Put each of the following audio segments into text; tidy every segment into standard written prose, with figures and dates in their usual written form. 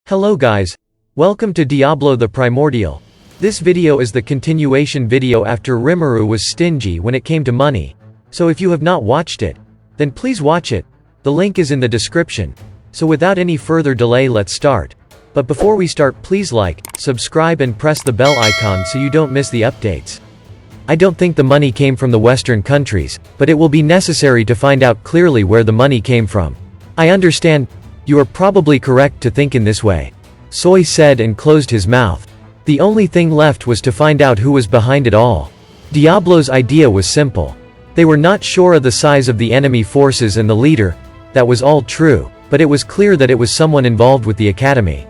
Hello guys. Welcome to Diablo the Primordial. This video is the continuation video after Rimuru was stingy when it came to money. So if you have not watched it, then please watch it. The link is in the description. So without any further delay, let's start. But before we start, please like, subscribe and press the bell icon so you don't miss the updates. I don't think the money came from the Western countries, but it will be necessary to find out clearly where the money came from. I understand. You are probably correct to think in this way. Soy said and closed his mouth. The only thing left was to find out who was behind it all. Diablo's idea was simple. They were not sure of the size of the enemy forces and the leader. That was all true, but it was clear that it was someone involved with the academy.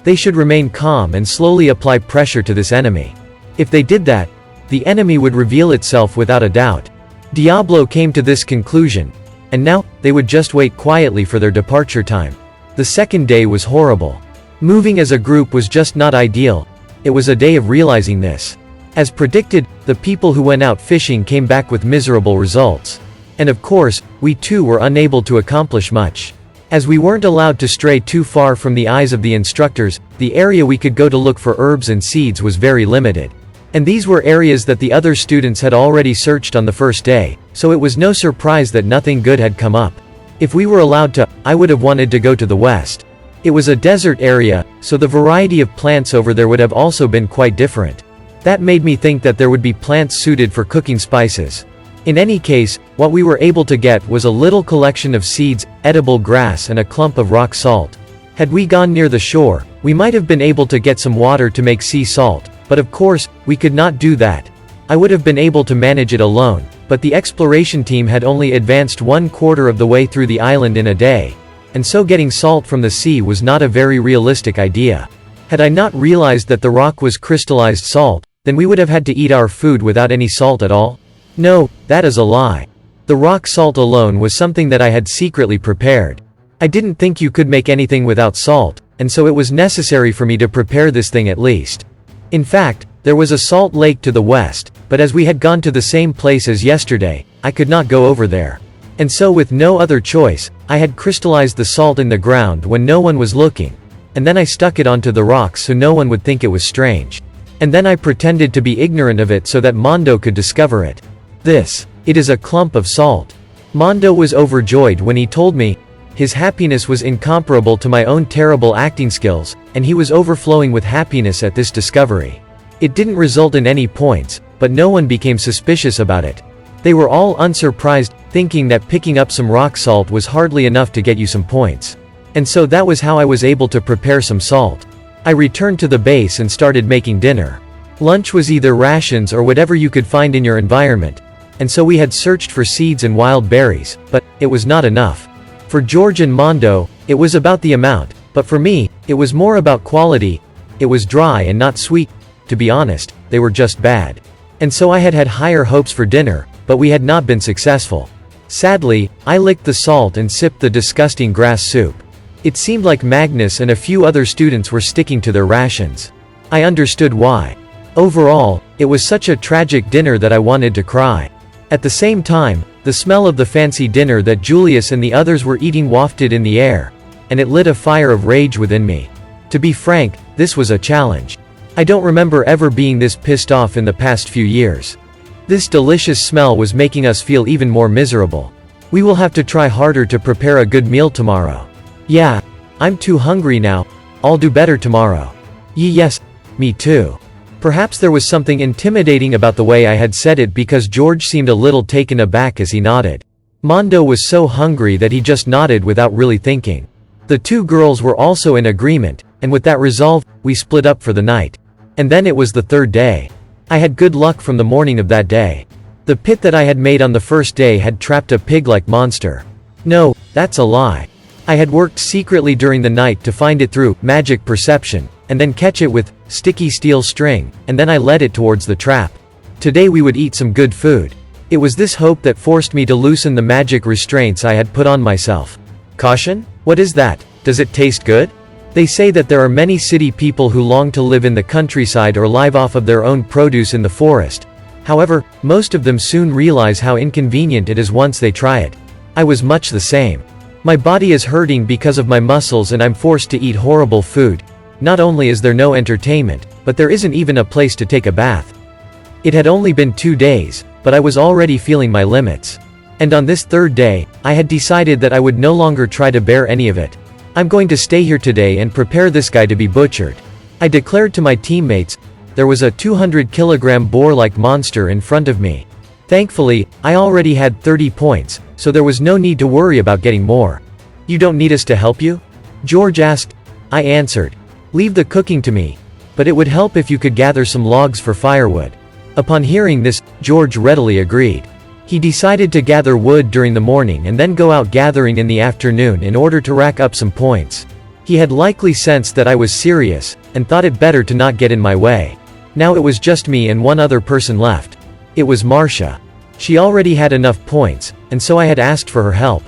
They should remain calm and slowly apply pressure to this enemy. If they did that, the enemy would reveal itself without a doubt. Diablo came to this conclusion, and now, they would just wait quietly for their departure time. The second day was horrible. Moving as a group was just not ideal. It was a day of realizing this. As predicted, the people who went out fishing came back with miserable results. And of course, we too were unable to accomplish much. As we weren't allowed to stray too far from the eyes of the instructors, the area we could go to look for herbs and seeds was very limited. And these were areas that the other students had already searched on the first day, so it was no surprise that nothing good had come up. If we were allowed to, I would have wanted to go to the west. It was a desert area, so the variety of plants over there would have also been quite different. That made me think that there would be plants suited for cooking spices. In any case, what we were able to get was a little collection of seeds, edible grass and a clump of rock salt. Had we gone near the shore, we might have been able to get some water to make sea salt, but of course, we could not do that. I would have been able to manage it alone, but the exploration team had only advanced 1/4 of the way through the island in a day, and so getting salt from the sea was not a very realistic idea. Had I not realized that the rock was crystallized salt, then we would have had to eat our food without any salt at all? No, that is a lie. The rock salt alone was something that I had secretly prepared. I didn't think you could make anything without salt, and so it was necessary for me to prepare this thing at least. In fact, there was a salt lake to the west, but as we had gone to the same place as yesterday, I could not go over there. And so with no other choice, I had crystallized the salt in the ground when no one was looking, and then I stuck it onto the rocks so no one would think it was strange. And then I pretended to be ignorant of it so that Mondo could discover it. It is a clump of salt. Mondo was overjoyed when he told me. His happiness was incomparable to my own terrible acting skills, and he was overflowing with happiness at this discovery. It didn't result in any points, but no one became suspicious about it. They were all unsurprised, thinking that picking up some rock salt was hardly enough to get you some points. And so that was how I was able to prepare some salt. I returned to the base and started making dinner. Lunch was either rations or whatever you could find in your environment, and so we had searched for seeds and wild berries, but it was not enough. For George and Mondo, it was about the amount, but for me, it was more about quality. It was dry and not sweet. To be honest, they were just bad. And so I had higher hopes for dinner, but we had not been successful. Sadly, I licked the salt and sipped the disgusting grass soup. It seemed like Magnus and a few other students were sticking to their rations. I understood why. Overall, it was such a tragic dinner that I wanted to cry. At the same time, the smell of the fancy dinner that Julius and the others were eating wafted in the air, and it lit a fire of rage within me. To be frank, this was a challenge. I don't remember ever being this pissed off in the past few years. This delicious smell was making us feel even more miserable. We will have to try harder to prepare a good meal tomorrow. Yeah, I'm too hungry now. I'll do better tomorrow. Yes, me too. Perhaps there was something intimidating about the way I had said it because George seemed a little taken aback as he nodded. Mondo was so hungry that he just nodded without really thinking. The two girls were also in agreement, and with that resolve, we split up for the night. And then it was the third day. I had good luck from the morning of that day. The pit that I had made on the first day had trapped a pig-like monster. No, that's a lie. I had worked secretly during the night to find it through magic perception, and then catch it with sticky steel string, and then I led it towards the trap. Today we would eat some good food. It was this hope that forced me to loosen the magic restraints I had put on myself. Caution? What is that? Does it taste good? They say that there are many city people who long to live in the countryside or live off of their own produce in the forest. However, most of them soon realize how inconvenient it is once they try it. I was much the same. My body is hurting because of my muscles and I'm forced to eat horrible food, not only is there no entertainment, but there isn't even a place to take a bath. It had only been 2 days, but I was already feeling my limits. And on this third day, I had decided that I would no longer try to bear any of it. I'm going to stay here today and prepare this guy to be butchered, I declared to my teammates. There was a 200-kilogram boar-like monster in front of me. Thankfully, I already had 30 points, so there was no need to worry about getting more. You don't need us to help you? George asked. I answered. Leave the cooking to me. But it would help if you could gather some logs for firewood. Upon hearing this, George readily agreed. He decided to gather wood during the morning and then go out gathering in the afternoon in order to rack up some points. He had likely sensed that I was serious, and thought it better to not get in my way. Now it was just me and one other person left. It was Marcia. She already had enough points, and so I had asked for her help.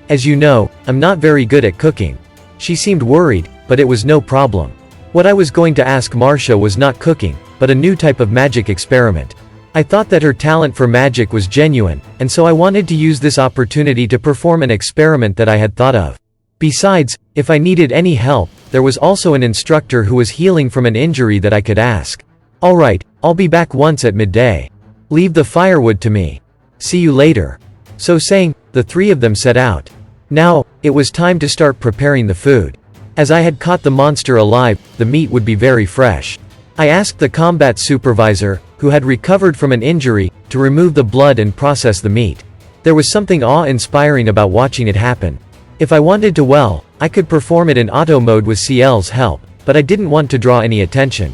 As you know, I'm not very good at cooking. She seemed worried, but it was no problem. What I was going to ask Marcia was not cooking, but a new type of magic experiment. I thought that her talent for magic was genuine, and so I wanted to use this opportunity to perform an experiment that I had thought of. Besides, if I needed any help, there was also an instructor who was healing from an injury that I could ask. Alright, I'll be back once at midday. Leave the firewood to me. See you later. So saying, the three of them set out. Now, it was time to start preparing the food. As I had caught the monster alive, the meat would be very fresh. I asked the combat supervisor, who had recovered from an injury, to remove the blood and process the meat. There was something awe-inspiring about watching it happen. If I wanted to, I could perform it in auto mode with CL's help, but I didn't want to draw any attention.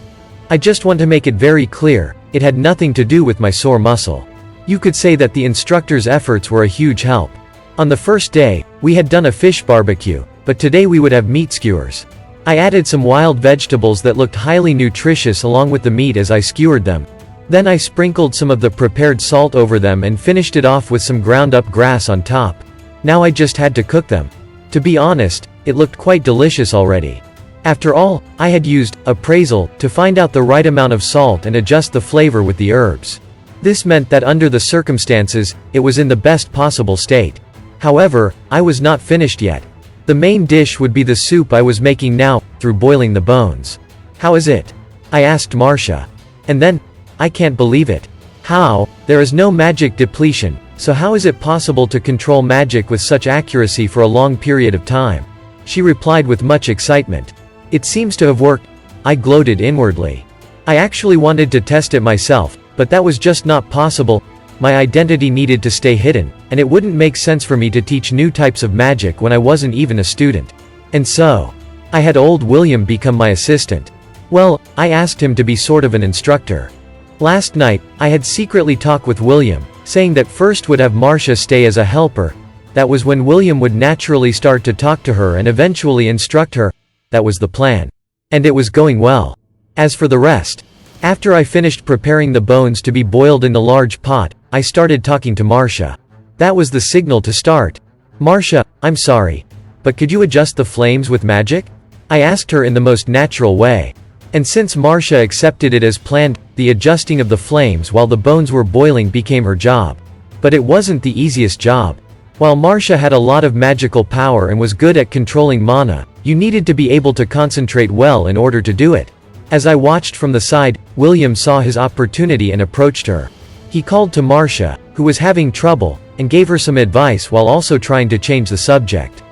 I just want to make it very clear, it had nothing to do with my sore muscle. You could say that the instructor's efforts were a huge help. On the first day, we had done a fish barbecue, but today we would have meat skewers. I added some wild vegetables that looked highly nutritious along with the meat as I skewered them. Then I sprinkled some of the prepared salt over them and finished it off with some ground-up grass on top. Now I just had to cook them. To be honest, it looked quite delicious already. After all, I had used appraisal to find out the right amount of salt and adjust the flavor with the herbs. This meant that under the circumstances, it was in the best possible state. However, I was not finished yet. The main dish would be the soup I was making now, through boiling the bones. How is it? I asked Marcia. And then, I can't believe it. How? There is no magic depletion, so how is it possible to control magic with such accuracy for a long period of time? She replied with much excitement. It seems to have worked. I gloated inwardly. I actually wanted to test it myself, but that was just not possible. My identity needed to stay hidden, and it wouldn't make sense for me to teach new types of magic when I wasn't even a student. And so, I had old William become my assistant. Well, I asked him to be sort of an instructor. Last night, I had secretly talked with William, saying that first would have Marcia stay as a helper. That was when William would naturally start to talk to her and eventually instruct her. That was the plan. And it was going well. As for the rest, after I finished preparing the bones to be boiled in the large pot, I started talking to Marcia. That was the signal to start. Marcia, I'm sorry, but could you adjust the flames with magic? I asked her in the most natural way. And since Marcia accepted it as planned, the adjusting of the flames while the bones were boiling became her job. But it wasn't the easiest job. While Marcia had a lot of magical power and was good at controlling mana, you needed to be able to concentrate well in order to do it. As I watched from the side, William saw his opportunity and approached her. He called to Marcia, who was having trouble, and gave her some advice while also trying to change the subject.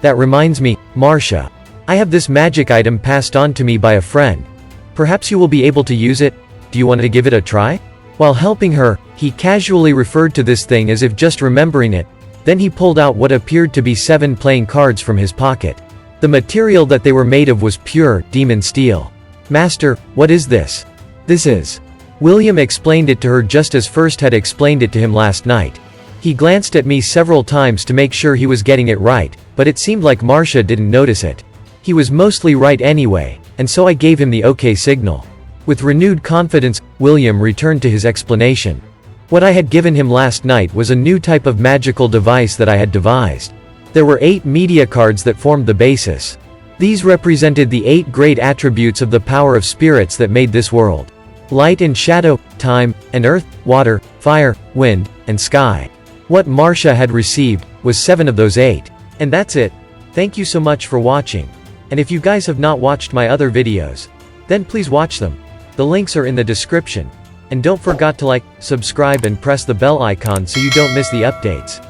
That reminds me, Marcia. I have this magic item passed on to me by a friend. Perhaps you will be able to use it. Do you want to give it a try? While helping her, he casually referred to this thing as if just remembering it. Then he pulled out what appeared to be 7 playing cards from his pocket. The material that they were made of was pure, demon steel. Master, what is this? This is. William explained it to her just as First had explained it to him last night. He glanced at me several times to make sure he was getting it right, but it seemed like Marcia didn't notice it. He was mostly right anyway, and so I gave him the okay signal. With renewed confidence, William returned to his explanation. What I had given him last night was a new type of magical device that I had devised. There were 8 media cards that formed the basis. These represented the 8 great attributes of the power of spirits that made this world. Light and shadow, time, and earth, water, fire, wind, and sky. What Marcia had received was 7 of those 8. And that's it. Thank you so much for watching. And if you guys have not watched my other videos, then please watch them. The links are in the description. And don't forget to like, subscribe and press the bell icon so you don't miss the updates.